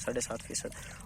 7.5%.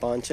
5